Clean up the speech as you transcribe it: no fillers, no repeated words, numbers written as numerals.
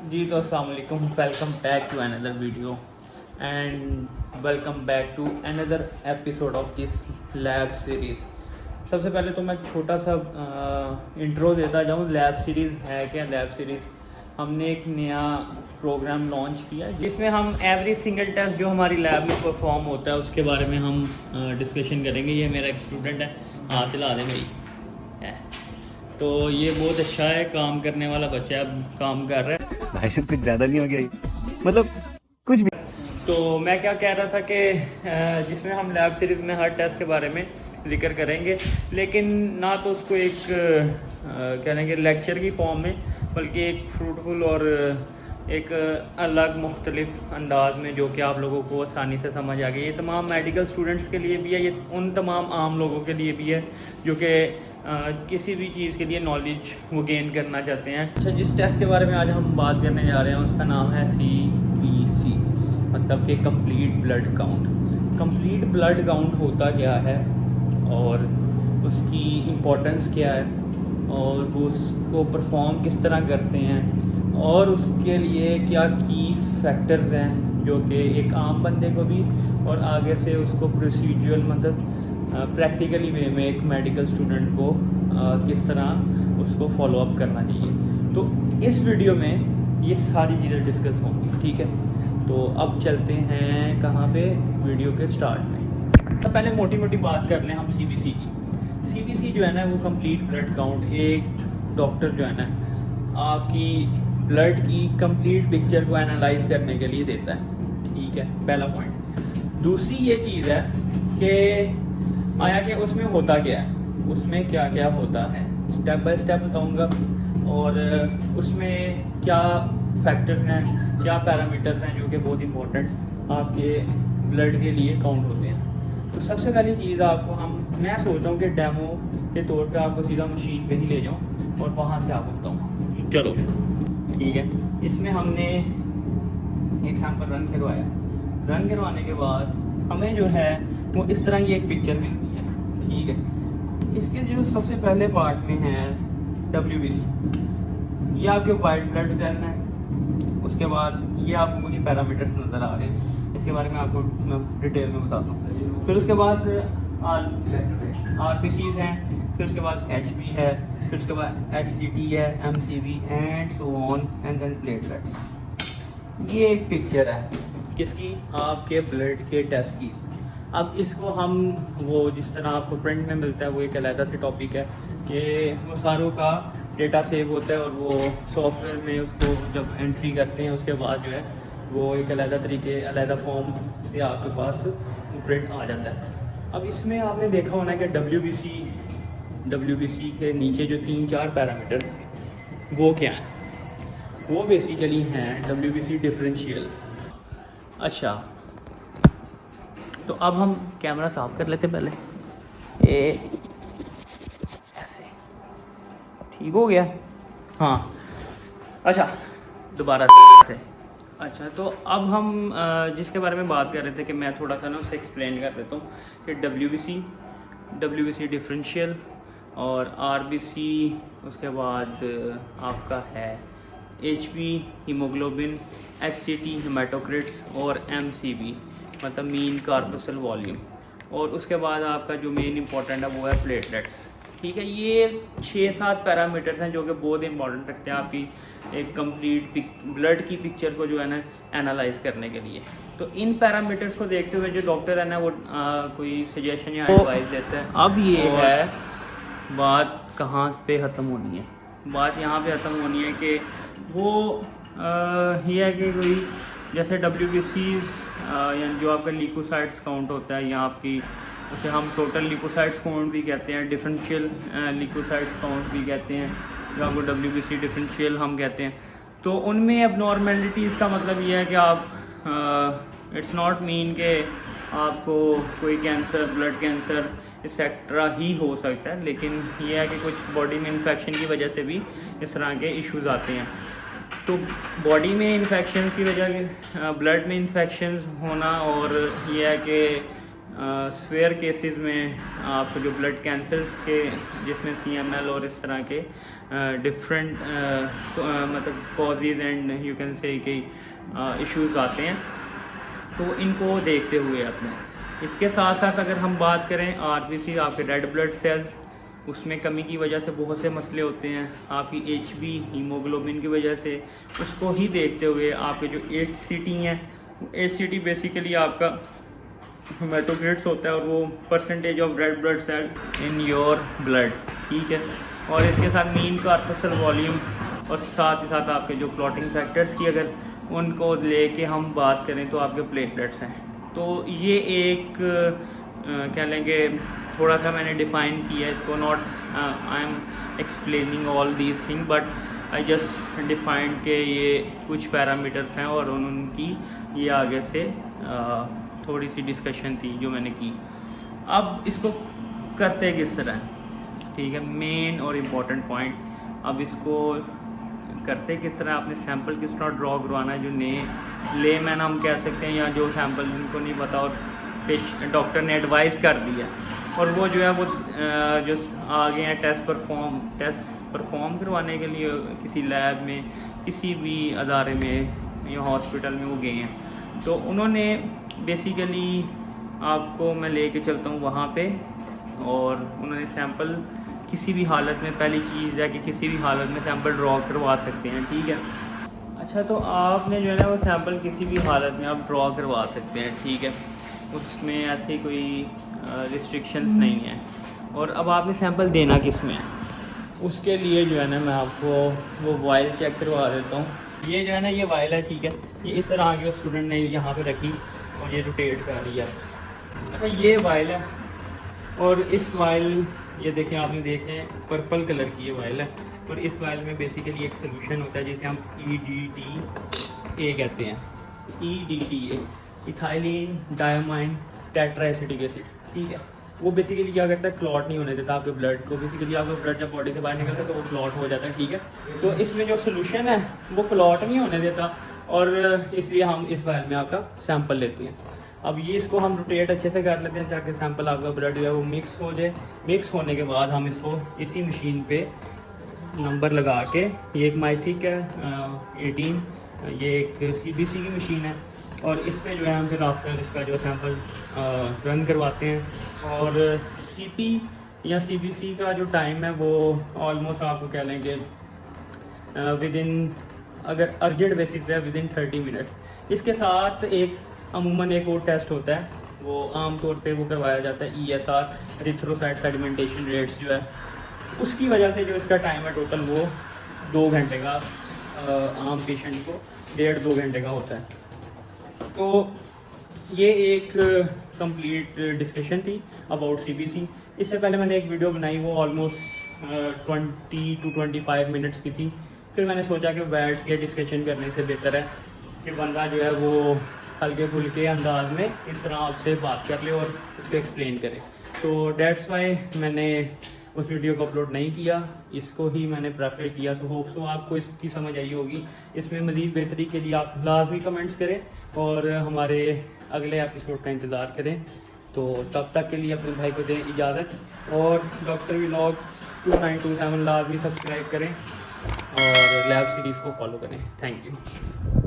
जी तो अस्सलाम वालेकुम, welcome back to another video and welcome back to another episode of this lab series. सबसे पहले तो मैं छोटा सा इंट्रो देता जाऊँ। लैब सीरीज़ है क्या? लैब सीरीज़ हमने एक नया प्रोग्राम लॉन्च किया जिसमें हम एवरी सिंगल टेस्ट जो हमारी लैब में परफॉर्म होता है उसके बारे में हम डिस्कशन करेंगे। ये मेरा एक स्टूडेंट है, हाथ हिला दे भाई है। तो ये बहुत अच्छा है, काम करने वाला बच्चा है, अब काम कर रहा है। भाई साहब कुछ ज़्यादा नहीं हो गया ये? मतलब कुछ भी। तो मैं क्या कह रहा था कि जिसमें हम लैब सीरीज़ में हर टेस्ट के बारे में जिक्र करेंगे, लेकिन ना तो उसको एक कह लेंगे लेक्चर की फॉर्म में, बल्कि एक फ्रूटफुल और एक अलग मुख्तलिफ अंदाज में जो कि आप लोगों को आसानी से समझ आ गई। ये तमाम मेडिकल स्टूडेंट्स के लिए भी है, ये उन तमाम आम लोगों के लिए भी है जो कि किसी भी चीज़ के लिए नॉलेज वो गेन करना चाहते हैं। अच्छा, जिस टेस्ट के बारे में आज हम बात करने जा रहे हैं उसका नाम है CBC, मतलब कि complete blood count. Complete blood count होता क्या है और उसकी इम्पोर्टेंस क्या है और वो उसको परफॉर्म किस तरह करते हैं और उसके लिए क्या की फैक्टर्स हैं जो कि एक आम बंदे को भी और आगे से उसको प्रोसीड्यूरल मतलब प्रैक्टिकली वे में एक मेडिकल स्टूडेंट को किस तरह उसको फॉलो अप करना चाहिए। तो इस वीडियो में ये सारी चीज़ें डिस्कस होंगी, ठीक है। तो अब चलते हैं कहाँ पे, वीडियो के स्टार्ट में। तो पहले मोटी मोटी बात कर लें हम CBC की। CBC जो है ना वो कंप्लीट ब्लड काउंट, एक डॉक्टर जो है ना आपकी ब्लड की कंप्लीट पिक्चर को एनालाइज करने के लिए देता है, ठीक है, पहला पॉइंट। दूसरी ये चीज़ है कि आया कि उसमें होता क्या है, उसमें क्या क्या होता है, स्टेप बाय स्टेप बताऊंगा और उसमें क्या फैक्टर्स हैं, क्या पैरामीटर्स हैं जो कि बहुत इंपॉर्टेंट आपके ब्लड के लिए काउंट होते हैं। तो सबसे पहली चीज़ आपको मैं सोच रहा हूँ कि डेमो के तौर पे आपको सीधा मशीन पे ही ले जाऊँ और वहाँ से आपको बताऊँ। चलो ठीक है। इसमें हमने एक सैंपल रन करवाया। रन करवाने के बाद हमें जो है वो इस तरह की एक पिक्चर मिलती है, ठीक है। इसके जो सबसे पहले पार्ट में है WBC, ये आपके वाइट ब्लड सेल हैं। उसके बाद ये आपको कुछ पैरामीटर्स नज़र आ रहे हैं, इसके बारे में आपको मैं डिटेल में बताता हूँ। फिर उसके बाद RBCs हैं, फिर उसके बाद HB है, फिर उसके बाद HCT है, MCV and so on and then platelets. ये एक पिक्चर है किसकी? आपके ब्लड के टेस्ट की। अब इसको हम वो जिस तरह आपको प्रिंट में मिलता है वो एक अलग से टॉपिक है कि वो सारों का डेटा सेव होता है और वो सॉफ्टवेयर में उसको जब एंट्री करते हैं उसके बाद जो है वो एक अलग तरीके अलग फॉर्म से आपके पास प्रिंट आ जाता है। अब इसमें आपने देखा होना है कि WBC के नीचे जो 3-4 पैरामीटर्स वो क्या हैं? वो बेसिकली हैं WBC डिफरेंशियल। अच्छा, तो अब हम कैमरा साफ कर लेते पहले, ऐसे ठीक हो गया। हाँ, अच्छा दोबारा अच्छा, तो अब हम जिसके बारे में बात कर रहे थे कि मैं थोड़ा सा ना उसे एक्सप्लेन कर देता हूँ कि WBC डिफरेंशियल और RBC, उसके बाद आपका है HB हीमोग्लोबिन, HCT हेमाटोक्रिट्स और MCV मतलब मीन कार्पसल वॉल्यूम, और उसके बाद आपका जो मेन इंपॉर्टेंट है वो है प्लेटलेट्स, ठीक है। ये 6-7 पैरामीटर्स हैं जो कि बहुत इंपॉर्टेंट रखते हैं आपकी एक कंप्लीट ब्लड की पिक्चर को जो है ना एनालाइज करने के लिए। तो इन पैरामीटर्स को देखते हुए जो डॉक्टर है ना वो कोई सजेशन या एडवाइस देते हैं। अब ये है बात कहाँ पे ख़त्म होनी है, बात यहाँ पे ख़त्म होनी है कि वो ये है कि कोई जैसे WBC यानी जो आपका ल्यूकोसाइट्स काउंट होता है या आपकी उसे हम टोटल ल्यूकोसाइट्स काउंट भी कहते हैं, डिफरेंशियल ल्यूकोसाइट्स काउंट भी कहते हैं, जो आपको WBC डिफरेंशियल हम कहते हैं। तो उनमें अब नॉर्मेलिटीज़ का मतलब ये है कि आप इट्स नॉट मीन कि आपको कोई कैंसर, ब्लड कैंसर एक्सेट्रा ही हो सकता है, लेकिन यह है कि कुछ बॉडी में इन्फेक्शन की वजह से भी इस तरह के इश्यूज़ आते हैं। तो बॉडी में इन्फेक्शन की वजह ब्लड में इन्फेक्शन होना और यह है कि स्वेयर केसेस में आपको जो ब्लड कैंसर्स के जिसमें CML और इस तरह के डिफरेंट मतलब causes and you can say कि इश्यूज आते हैं, तो इनको देखते हुए अपने इसके साथ साथ अगर हम बात करें RBC आपके रेड ब्लड सेल्स, उसमें कमी की वजह से बहुत से मसले होते हैं। आपकी HB हीमोग्लोबिन की वजह से, उसको ही देखते हुए आपके जो HCT हैं, HCT बेसिकली आपका हेमाटोक्रिट्स होता है और वो percentage of red blood cell in your blood, ठीक है। और इसके साथ मीन कॉर्पसल वॉल्यूम और साथ ही साथ आपके जो क्लॉटिंग फैक्टर्स की अगर उनको लेके हम बात करें तो आपके प्लेटलेट्स हैं। तो ये एक क्या लेंगे, थोड़ा सा मैंने डिफ़ाइन किया इसको, not I am explaining all these thing but I just defined के ये कुछ पैरामीटर्स हैं और उनकी ये आगे से थोड़ी सी डिस्कशन थी जो मैंने की। अब इसको करते किस तरह, ठीक है, मेन और इम्पॉर्टेंट पॉइंट। अब इसको करते किस तरह, आपने सैंपल किस तरह ड्रॉ करवाना है, जो लेमैन हम कह सकते हैं, या जो सैंपल जिनको नहीं पता और डॉक्टर ने एडवाइस कर दिया और वो जो है वो जो आ गए हैं टेस्ट परफॉर्म करवाने के लिए किसी लैब में, किसी भी अदारे में या हॉस्पिटल में वो गए हैं, तो उन्होंने बेसिकली आपको मैं लेके चलता हूँ वहाँ पे, और उन्होंने सैंपल किसी भी हालत में, पहली चीज़ है कि किसी भी हालत में सैंपल ड्रॉ करवा सकते हैं, ठीक है। अच्छा, तो आपने जो है ना वो सैंपल किसी भी हालत में आप ड्रॉ करवा सकते हैं, ठीक है, उसमें ऐसी कोई रिस्ट्रिक्शंस नहीं है। और अब आपने सैंपल देना किस में है, उसके लिए जो है ना मैं आपको वो वाइल चेक करवा देता हूँ। ये जो है ना ये वाइल है, ठीक है, ये इस तरह आगे स्टूडेंट ने यहाँ पे रखी और ये रोटेट कर रही है। अच्छा, ये वाइल है और इस वाइल, ये देखें, आपने देखे पर्पल कलर की ये वाइल है, और इस वाइल में बेसिकली एक सोल्यूशन होता है जिसे हम EDTA कहते हैं। EDTA इथाइलिन डायमाइन टेट्राएसिटिक एसिड, ठीक है। वो बेसिकली क्या करता है, क्लॉट नहीं होने देता आपके ब्लड को। बेसिकली आपका ब्लड जब बॉडी से बाहर निकलता है तो वो क्लॉट हो जाता है, ठीक है। तो इसमें जो सोल्यूशन है वो क्लॉट नहीं होने देता, और इसलिए हम इस वाइल में आपका सैंपल लेते हैं। अब ये इसको हम रोटेट अच्छे से कर लेते हैं ताकि सैंपल आपका ब्लड जो है वो मिक्स हो जाए। मिक्स होने के बाद हम इसको इसी मशीन पे नंबर लगा के, ये एक माइथिक है 18, ये एक CBC की मशीन है, और इस पे जो है हम फिर आफ्टर इसका जो सैंपल रन करवाते हैं। और CP या CBC का जो टाइम है वो ऑलमोस्ट आपको कह लें कि विद इन, अगर अर्जेंट बेसिस पे विद इन 30 मिनट। इसके साथ एक अमूमन एक और टेस्ट होता है, वो आमतौर पे वो करवाया जाता है ESR, एरिथ्रोसाइट सेडिमेंटेशन रेट्स जो है, उसकी वजह से जो इसका टाइम है टोटल वो 2 घंटे का, आम पेशेंट को 1.5-2 घंटे का होता है। तो ये एक कंप्लीट डिस्कशन थी अबाउट CBC। इससे पहले मैंने एक वीडियो बनाई, वो ऑलमोस्ट 20 to 25 मिनट्स की थी। फिर मैंने सोचा कि बैठ के डिस्कशन करने से बेहतर है कि बंदा जो है वो हल्के फुल्के अंदाज में इस तरह आपसे बात कर ले और उसको एक्सप्लेन करे। तो डेट्स वाई मैंने उस वीडियो को अपलोड नहीं किया, इसको ही मैंने प्रेफर किया। सो होप सो आपको इसकी समझ आई होगी। इसमें मज़ीद बेहतरी के लिए आप लाजमी कमेंट्स करें और हमारे अगले एपिसोड का इंतज़ार करें। तो तब तक के लिए अपने भाई को दें इजाज़त, और डॉक्टर व्लॉग 2927 लाजमी सब्सक्राइब करें और लैब सीरीज़ को फॉलो करें। Thank you.